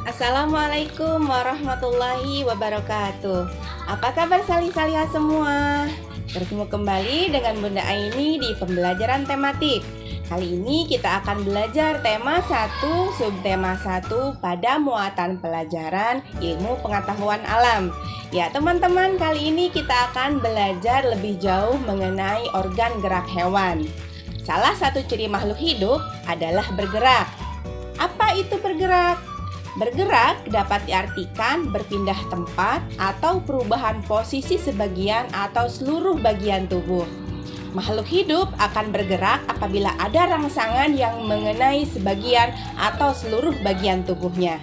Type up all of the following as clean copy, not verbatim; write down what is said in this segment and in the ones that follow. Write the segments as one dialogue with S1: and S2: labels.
S1: Assalamualaikum warahmatullahi wabarakatuh. Apa kabar salih-salihah semua? Bertemu kembali dengan Bunda Aini di pembelajaran tematik. Kali ini kita akan belajar tema 1, subtema 1 pada muatan pelajaran ilmu pengetahuan alam. Ya teman-teman, kali ini kita akan belajar lebih jauh mengenai organ gerak hewan. Salah satu ciri makhluk hidup adalah bergerak. Apa itu bergerak? Bergerak dapat diartikan berpindah tempat atau perubahan posisi sebagian atau seluruh bagian tubuh. Makhluk hidup akan bergerak apabila ada rangsangan yang mengenai sebagian atau seluruh bagian tubuhnya.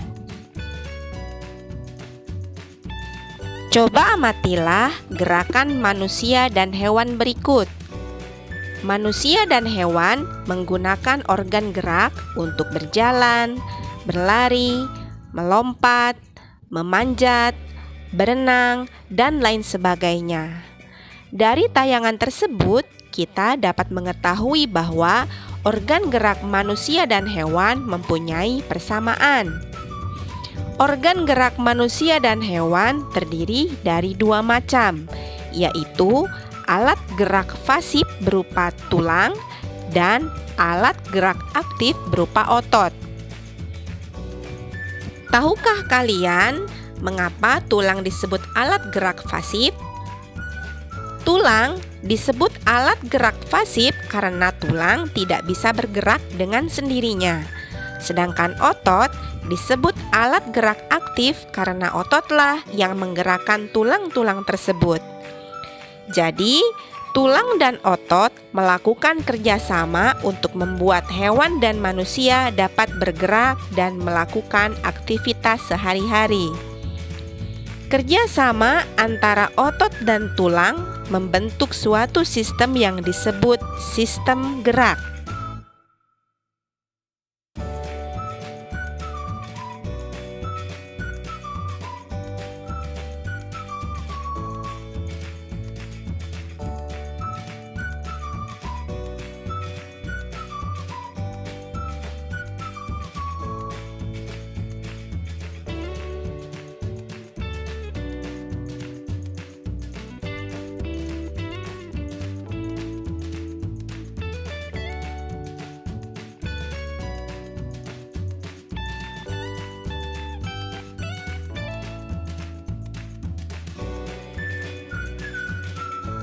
S1: Coba amatilah gerakan manusia dan hewan berikut. Manusia dan hewan menggunakan organ gerak untuk berjalan, berlari, melompat, memanjat, berenang, dan lain sebagainya. Dari tayangan tersebut, kita dapat mengetahui bahwa organ gerak manusia dan hewan mempunyai persamaan. Organ gerak manusia dan hewan terdiri dari dua macam, yaitu alat gerak pasif berupa tulang dan alat gerak aktif berupa otot. Tahukah kalian mengapa tulang disebut alat gerak pasif? Tulang disebut alat gerak pasif karena tulang tidak bisa bergerak dengan sendirinya. Sedangkan otot disebut alat gerak aktif karena ototlah yang menggerakkan tulang-tulang tersebut. Jadi, tulang dan otot melakukan kerjasama untuk membuat hewan dan manusia dapat bergerak dan melakukan aktivitas sehari-hari. Kerjasama antara otot dan tulang membentuk suatu sistem yang disebut sistem gerak.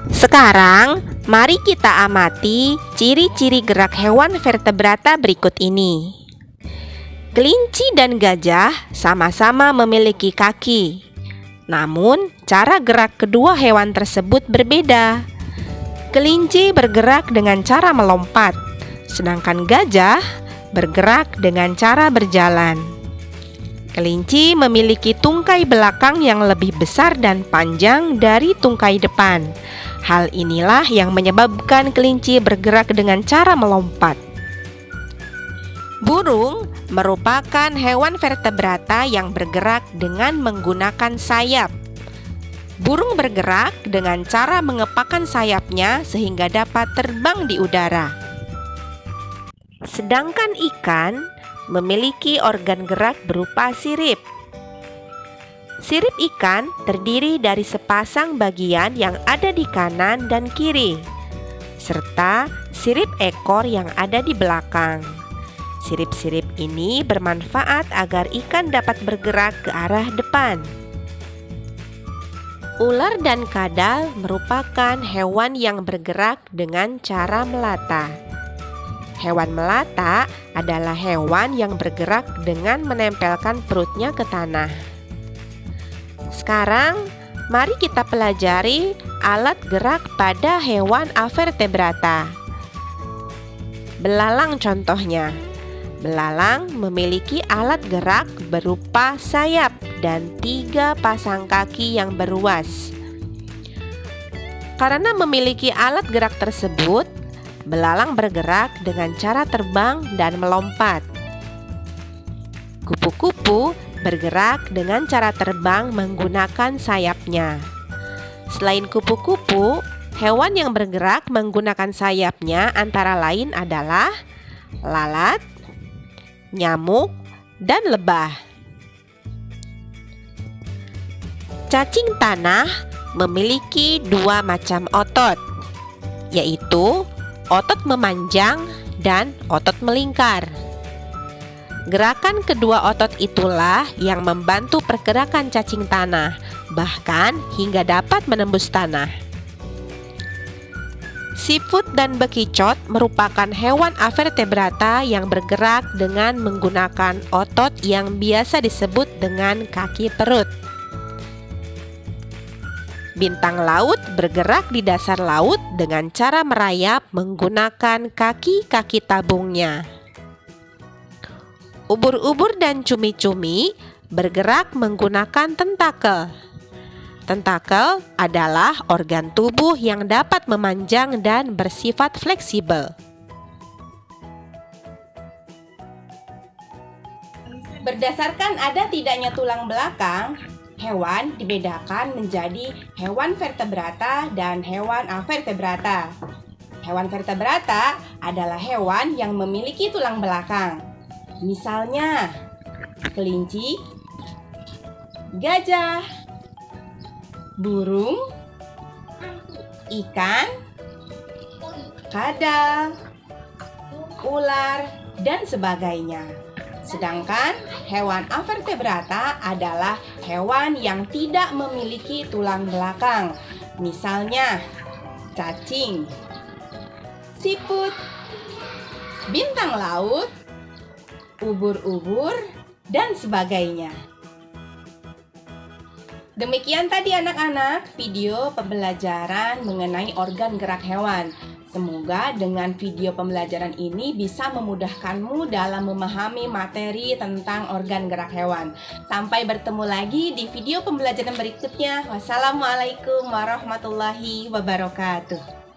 S1: Sekarang, mari kita amati ciri-ciri gerak hewan vertebrata berikut ini. Kelinci dan gajah sama-sama memiliki kaki. Namun, cara gerak kedua hewan tersebut berbeda. Kelinci bergerak dengan cara melompat, sedangkan gajah bergerak dengan cara berjalan. Kelinci memiliki tungkai belakang yang lebih besar dan panjang dari tungkai depan. Hal inilah yang menyebabkan kelinci bergerak dengan cara melompat. Burung merupakan hewan vertebrata yang bergerak dengan menggunakan sayap. Burung bergerak dengan cara mengepakkan sayapnya sehingga dapat terbang di udara. Sedangkan ikan memiliki organ gerak berupa sirip. Sirip ikan terdiri dari sepasang bagian yang ada di kanan dan kiri, serta sirip ekor yang ada di belakang. Sirip-sirip ini bermanfaat agar ikan dapat bergerak ke arah depan. Ular dan kadal merupakan hewan yang bergerak dengan cara melata. Hewan melata adalah hewan yang bergerak dengan menempelkan perutnya ke tanah. Sekarang, mari kita pelajari alat gerak pada hewan avertebrata. Belalang contohnya. Belalang memiliki alat gerak berupa sayap dan 3 pasang kaki yang beruas. Karena memiliki alat gerak tersebut, belalang bergerak dengan cara terbang dan melompat. Kupu-kupu bergerak dengan cara terbang menggunakan sayapnya. Selain kupu-kupu, hewan yang bergerak menggunakan sayapnya antara lain adalah lalat, nyamuk, dan lebah.
S2: Cacing tanah memiliki dua macam otot, yaitu otot memanjang dan otot melingkar. Gerakan kedua otot itulah yang membantu pergerakan cacing tanah, bahkan hingga dapat menembus tanah. Siput dan bekicot merupakan hewan avertebrata yang bergerak dengan menggunakan otot yang biasa disebut dengan kaki perut. Bintang laut bergerak di dasar laut dengan cara merayap menggunakan kaki-kaki tabungnya. Ubur-ubur dan cumi-cumi bergerak menggunakan tentakel. Tentakel adalah organ tubuh yang dapat memanjang dan bersifat fleksibel.
S1: Berdasarkan ada tidaknya tulang belakang, hewan dibedakan menjadi hewan vertebrata dan hewan avertebrata. Hewan vertebrata adalah hewan yang memiliki tulang belakang. Misalnya, kelinci, gajah, burung, ikan, kadal, ular, dan sebagainya. Sedangkan hewan avertebrata adalah hewan yang tidak memiliki tulang belakang. Misalnya, cacing, siput, bintang laut, ubur-ubur, dan sebagainya. Demikian tadi anak-anak video pembelajaran mengenai organ gerak hewan. Semoga dengan video pembelajaran ini bisa memudahkanmu dalam memahami materi tentang organ gerak hewan. Sampai bertemu lagi di video pembelajaran berikutnya. Wassalamualaikum warahmatullahi wabarakatuh.